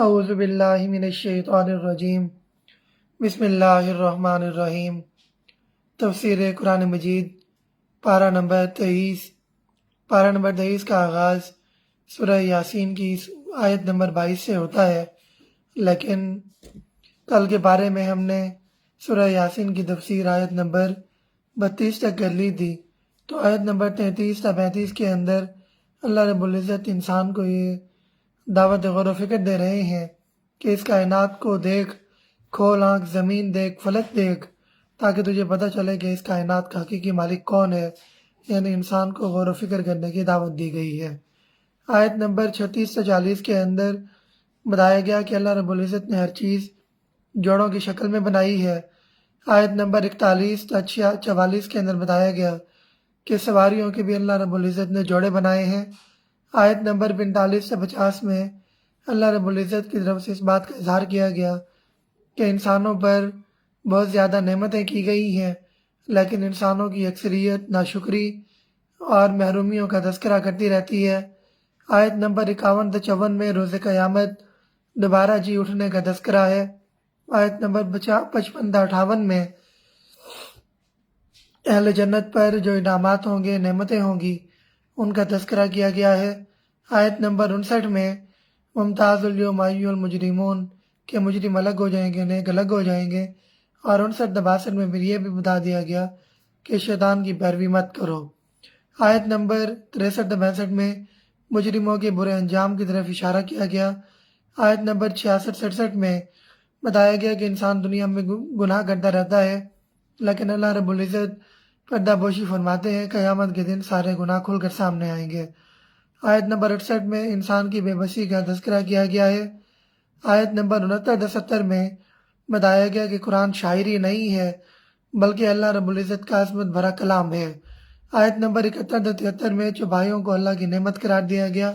اعوذ باللہ من الشیطان الرجیم بسم اللہ الرحمن الرحیم۔ تفسیر قرآن مجید پارہ نمبر 23 کا آغاز سورہ یاسین کی آیت نمبر 22 سے ہوتا ہے، لیکن کل کے بارے میں ہم نے سورہ یاسین کی تفسیر آیت نمبر 32 تک کر لی تھی۔ تو آیت نمبر 33 تا 35 کے اندر اللہ رب العزت انسان کو یہ دعوت غور و فکر دے رہے ہیں کہ اس کائنات کو دیکھ، کھول آنکھ، زمین دیکھ، فلک دیکھ، تاکہ تجھے پتہ چلے کہ اس کائنات کا حقیقی مالک کون ہے، یعنی انسان کو غور و فکر کرنے کی دعوت دی گئی ہے۔ آیت نمبر 36 سے 40 کے اندر بتایا گیا کہ اللہ رب العزت نے ہر چیز جوڑوں کی شکل میں بنائی ہے۔ آیت نمبر 41 تا 44 کے اندر بتایا گیا کہ سواریوں کے بھی اللہ رب العزت نے جوڑے بنائے ہیں۔ آیت نمبر 45 سے 50 میں اللہ رب العزت کی طرف سے اس بات کا اظہار کیا گیا کہ انسانوں پر بہت زیادہ نعمتیں کی گئی ہیں، لیکن انسانوں کی اکثریت ناشکری اور محرومیوں کا تذکرہ کرتی رہتی ہے۔ آیت نمبر 51 سے 54 میں روز قیامت دوبارہ جی اٹھنے کا تذکرہ ہے۔ آیت نمبر 55 تا 58 میں اہل جنت پر جو انعامات ہوں گے، نعمتیں ہوں گی، ان کا تذکرہ کیا گیا ہے۔ آیت نمبر 59 میں ممتاز الیوم ایھا المجرمون کہ مجرم الگ ہو جائیں گے، نیک الگ ہو جائیں گے، اور 59 تا 62 میں پھر یہ بھی بتا دیا گیا کہ شیطان کی پیروی مت کرو۔ آیت نمبر 63 تا 62 میں مجرموں کے برے انجام کی طرف اشارہ کیا گیا۔ آیت نمبر 66-67 میں بتایا گیا کہ انسان دنیا میں گناہ کرتا رہتا ہے، لیکن اللہ رب العزت پردہ پوشی فرماتے ہیں، قیامت کے دن سارے گناہ کھل کر سامنے آئیں گے۔ آیت نمبر 68 میں انسان کی بے بسی کا تذکرہ کیا گیا ہے۔ آیت نمبر 69-70 میں بتایا گیا کہ قرآن شاعری نہیں ہے بلکہ اللہ رب العزت کا عظمت بھرا کلام ہے۔ آیت نمبر 71-73 میں چوپایوں کو اللہ کی نعمت قرار دیا گیا۔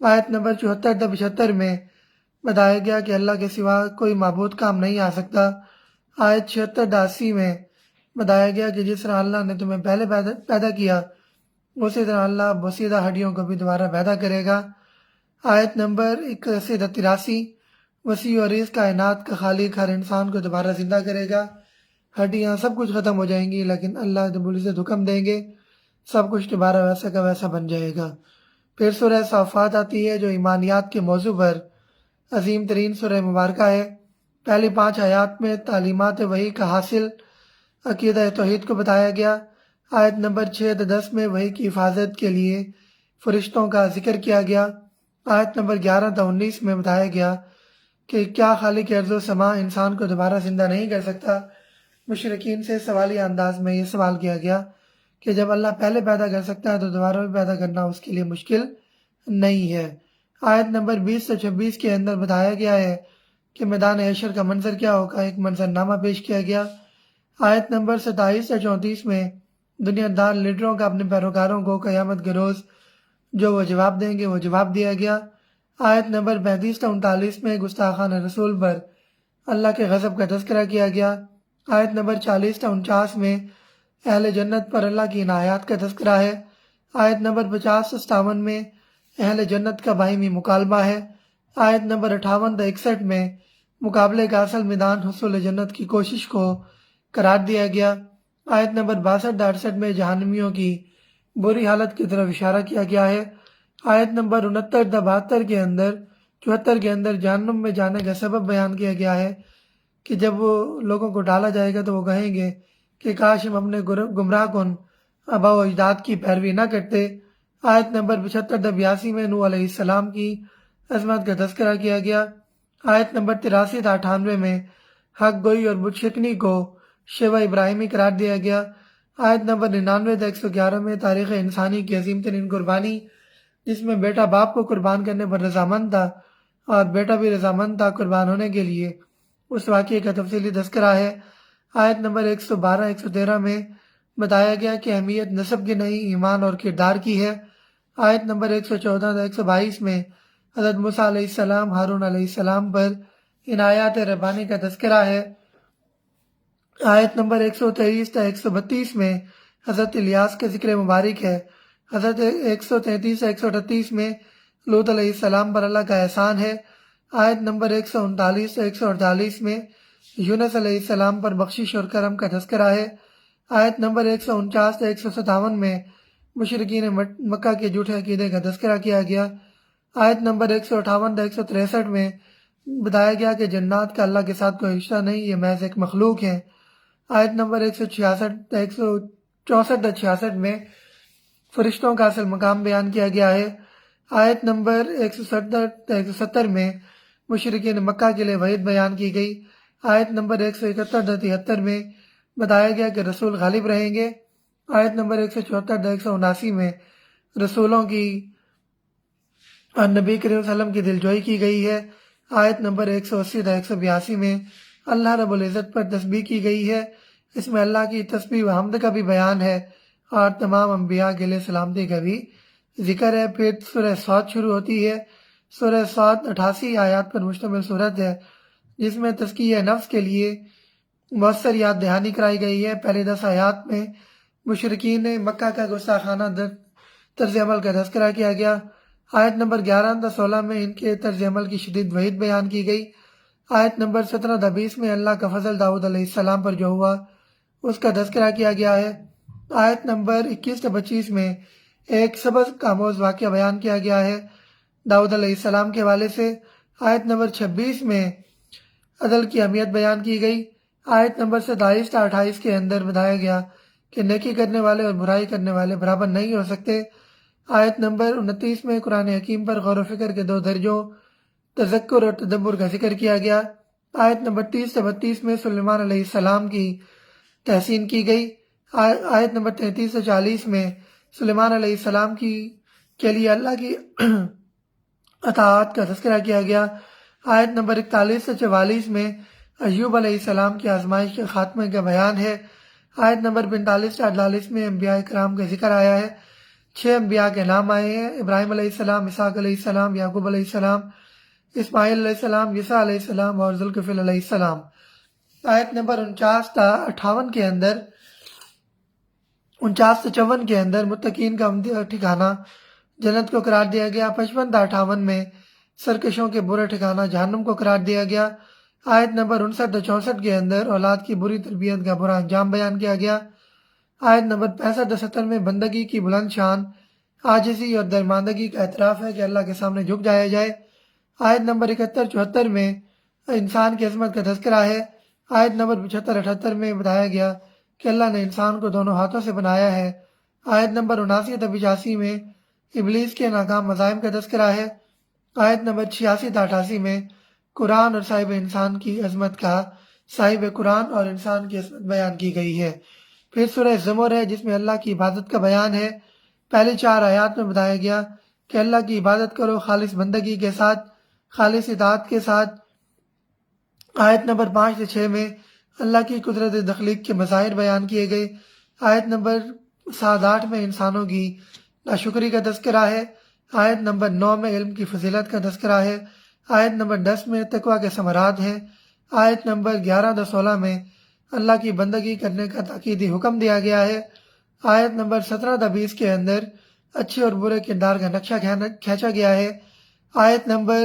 آیت نمبر 74-75 میں بتایا گیا کہ اللہ کے سوا کوئی معبود کام نہیں آ سکتا۔ آیت 76-80 میں بتایا گیا کہ جس طرح اللہ نے تمہیں پہلے پیدا کیا، اسی طرح اللہ بوسیدہ ہڈیوں کو بھی دوبارہ پیدا کرے گا۔ آیت نمبر 81-83 وسیع و عریض کائنات کا خالق ہر انسان کو دوبارہ زندہ کرے گا۔ ہڈیاں سب کچھ ختم ہو جائیں گی، لیکن اللہ رب العزت حکم دیں گے، سب کچھ دوبارہ ویسا کا ویسا بن جائے گا۔ پھر سورہ صافات آتی ہے جو ایمانیات کے موضوع پر عظیم ترین سورہ مبارکہ ہے۔ پہلی 5 آیات میں تعلیمات وحی کا حاصل عقیدہ توحید کو بتایا گیا۔ آیت نمبر 6-10 میں وحی کی حفاظت کے لیے فرشتوں کا ذکر کیا گیا۔ آیت نمبر 11-19 میں بتایا گیا کہ کیا خالق ارض و سما انسان کو دوبارہ زندہ نہیں کر سکتا۔ مشرکین سے سوالیہ انداز میں یہ سوال کیا گیا کہ جب اللہ پہلے پیدا کر سکتا ہے تو دوبارہ بھی پیدا کرنا اس کے لیے مشکل نہیں ہے۔ آیت نمبر 20-26 کے اندر بتایا گیا ہے کہ میدان حشر کا منظر کیا ہوگا، ایک منظرنامہ پیش کیا گیا۔ آیت نمبر 27-34 میں دنیا دار لیڈروں کا اپنے پیروکاروں کو قیامت کے روز جو وہ جواب دیں گے وہ جواب دیا گیا۔ آیت نمبر 35-39 میں گستاخان رسول پر اللہ کے غضب کا تذکرہ کیا گیا۔ آیت نمبر 40-49 میں اہل جنت پر اللہ کی عنایات کا تذکرہ ہے۔ آیت نمبر 50-57 میں اہل جنت کا باہمی مکالمہ ہے۔ آیت نمبر 58-61 میں مقابلے کا اصل میدان حصول جنت کی کوشش کو قرار دیا گیا۔ آیت نمبر 62-68 میں جہنمیوں کی بری حالت کی طرف اشارہ کیا گیا ہے۔ آیت نمبر 69-72 کے اندر 74 کے اندر جہنم میں جانے کا سبب بیان کیا گیا ہے کہ جب وہ لوگوں کو ڈالا جائے گا تو وہ کہیں گے کہ کاش ہم اپنے گمراہ کن آباء و اجداد کی پیروی نہ کرتے۔ آیت نمبر 75-82 میں نوح علیہ السلام کی عظمت کا تذکرہ کیا گیا۔ آیت نمبر 83-98 میں حق گوئی اور بت شکنی کو شیوہ ابراہیمی قرار دیا گیا۔ آیت نمبر 99-111 میں تاریخ انسانی کی عظیم ترین قربانی، جس میں بیٹا باپ کو قربان کرنے پر رضامند تھا اور بیٹا بھی رضامند تھا قربان ہونے کے لیے، اس واقعے کا تفصیلی تذکرہ ہے۔ آیت نمبر 112-113 میں بتایا گیا کہ اہمیت نسب کی نہیں، ایمان اور کردار کی ہے۔ آیت نمبر 114-122 میں حضرت موسیٰ علیہ السلام، ہارون علیہ السلام پر عنایات ربانی کا تذکرہ ہے۔ آیت نمبر 123-132 میں حضرت الیاس کا ذکر مبارک ہے۔ حضرت 133-138 میں لوط علیہ السلام پر اللہ کا احسان ہے۔ آیت نمبر 139 سے 148 میں یونس علیہ السلام پر بخشش اور کرم کا تذکرہ ہے۔ آیت نمبر 149 سے 157 میں مشرکین مکہ کے جھوٹے عقیدے کا تذکرہ کیا گیا۔ آیت نمبر 158 سے 163 میں بتایا گیا کہ جنات کا اللہ کے ساتھ کوئی رشتہ نہیں، یہ محض ایک مخلوق ہے۔ آیت نمبر 164 سے 66 میں فرشتوں کا اصل مقام بیان کیا گیا ہے۔ آیت نمبر 170 سے 170 میں مشرکین مکہ کے لیے وعید بیان کی گئی۔ آیت نمبر 171 سے 73 میں بتایا گیا کہ رسول غالب رہیں گے۔ آیت نمبر 174 سے 179 میں رسولوں کی اور نبی کریم صلی اللہ علیہ وسلم کی دلجوئی کی گئی ہے۔ آیت نمبر 180 سے 182 میں اللہ رب العزت پر تسبیح کی گئی ہے۔ اس میں اللہ کی تسبیح و حمد کا بھی بیان ہے اور تمام انبیاء کے لیے سلامتی کا بھی ذکر ہے۔ پھر سورہ صاد شروع ہوتی ہے۔ سورہ صاد 88 آیات پر مشتمل صورت ہے، جس میں تزکیہ نفس کے لیے مؤثر یاد دہانی کرائی گئی ہے۔ پہلے 10 آیات میں مشرکین مکہ کا گستاخانہ طرز عمل کا تذکرہ کیا گیا۔ آیت نمبر 11 سے 16 میں ان کے طرز عمل کی شدید وعید بیان کی گئی۔ آیت نمبر 17 سے 20 میں اللہ کا فضل داؤد علیہ السلام پر جو ہوا اس کا تذکرہ کیا گیا ہے۔ آیت نمبر 21 سے 25 میں ایک سبق آموز واقعہ بیان کیا گیا ہے داؤد علیہ السلام کے حوالے سے۔ آیت نمبر 26 میں عدل کی اہمیت بیان کی گئی۔ آیت نمبر 27 سے 28 کے اندر بتایا گیا کہ نیکی کرنے والے اور برائی کرنے والے برابر نہیں ہو سکتے۔ آیت نمبر 29 میں قرآن حکیم پر غور و فکر کے 2 درجوں تذکر اور تدبر کا ذکر کیا گیا۔ آیت نمبر 30 سے 32 میں سلیمان علیہ السلام کی تحسین کی گئی۔ آیت نمبر 33 سے 40 میں سلیمان علیہ السلام کے لیے اللہ کی اطاعت کا تذکرہ کیا گیا۔ آیت نمبر 41 سے 44 میں ایوب علیہ السلام کی آزمائش کے خاتمے کا بیان ہے۔ آیت نمبر 45 سے 48 میں انبیاء کرام کا ذکر آیا ہے۔ 6 انبیاء کے نام آئے ہیں: ابراہیم علیہ السلام، اسحاق علیہ السلام، یعقوب علیہ السلام، اسماعیل علیہ السلام، عیسیٰ علیہ السلام اور ذوالکفل علیہ السلام۔ آیت نمبر 49 سے 58 کے اندر 49 سے 54 کے اندر متقین کا عمدہ ٹھکانہ جنت کو قرار دیا گیا۔ 55 سے 58 میں سرکشوں کے برے ٹھکانہ جہنم کو قرار دیا گیا۔ آیت نمبر 59 سے 64 کے اندر اولاد کی بری تربیت کا برا انجام بیان کیا گیا۔ آیت نمبر 65 سے 70 میں بندگی کی بلند شان، عاجزی اور درماندگی کا اعتراف ہے کہ اللہ کے سامنے جھک جایا جائے۔ آیت نمبر 71 74 میں انسان کی عظمت کا تذکرہ ہے۔ آیت نمبر 75 78 میں بتایا گیا کہ اللہ نے انسان کو دونوں ہاتھوں سے بنایا ہے۔ آیت نمبر 79 سے 85 میں ابلیس کے ناکام مظاہر کا تذکرہ ہے۔ آیت نمبر 86 سے 88 میں قرآن اور صاحب انسان کی عظمت کا صاحب قرآن اور انسان کی عظمت بیان کی گئی ہے۔ پھر سورہ زمر ہے، جس میں اللہ کی عبادت کا بیان ہے۔ پہلی 4 آیات میں بتایا گیا کہ اللہ کی عبادت کرو خالص بندگی کے ساتھ، خالص اطاعت کے ساتھ۔ آیت نمبر 5 سے 6 میں اللہ کی قدرت تخلیق کے مظاہر بیان کیے گئے۔ آیت نمبر 7 8 میں انسانوں کی ناشکری کا تذکرہ ہے۔ آیت نمبر 9 میں علم کی فضیلت کا تذکرہ ہے۔ آیت نمبر 10 میں تقویٰ کے ثمرات ہیں۔ آیت نمبر 11 سے 16 میں اللہ کی بندگی کرنے کا تاکیدی حکم دیا گیا ہے۔ آیت نمبر 17 سے 20 کے اندر اچھے اور برے کردار کا نقشہ کھینچا گیا ہے۔ آیت نمبر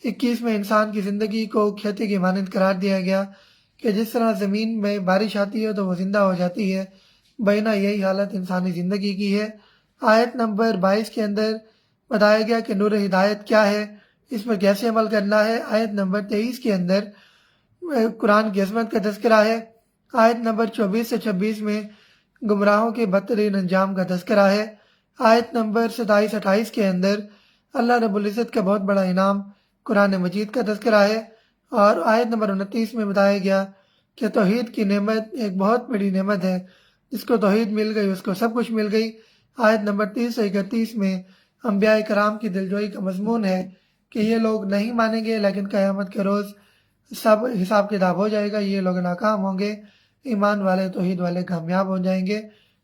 21 میں انسان کی زندگی کو کھیتی کی مانند قرار دیا گیا کہ جس طرح زمین میں بارش آتی ہے تو وہ زندہ ہو جاتی ہے، بینا یہی حالت انسانی زندگی کی ہے۔ آیت نمبر 22 کے اندر بتایا گیا کہ نور ہدایت کیا ہے، اس پر کیسے عمل کرنا ہے۔ آیت نمبر 23 کے اندر قرآن کی عظمت کا تذکرہ ہے۔ آیت نمبر 24 سے 26 میں گمراہوں کے بدترین انجام کا تذکرہ ہے۔ آیت نمبر 27 28 کے اندر اللہ رب العزت کا بہت بڑا انعام قرآن مجید کا تذکرہ ہے۔ اور آیت نمبر 29 میں بتایا گیا کہ توحید کی نعمت ایک بہت بڑی نعمت ہے، جس کو توحید مل گئی اس کو سب کچھ مل گئی۔ آیت نمبر 30 سے 31 میں انبیاء کرام کی دلجوئی کا مضمون ہے کہ یہ لوگ نہیں مانیں گے، لیکن قیامت کے روز سب حساب کتاب ہو جائے گا، یہ لوگ ناکام ہوں گے، ایمان والے توحید والے کامیاب ہو جائیں گے۔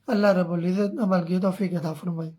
اللہ رب العزت عمل کی توفیق عطا فرمائے۔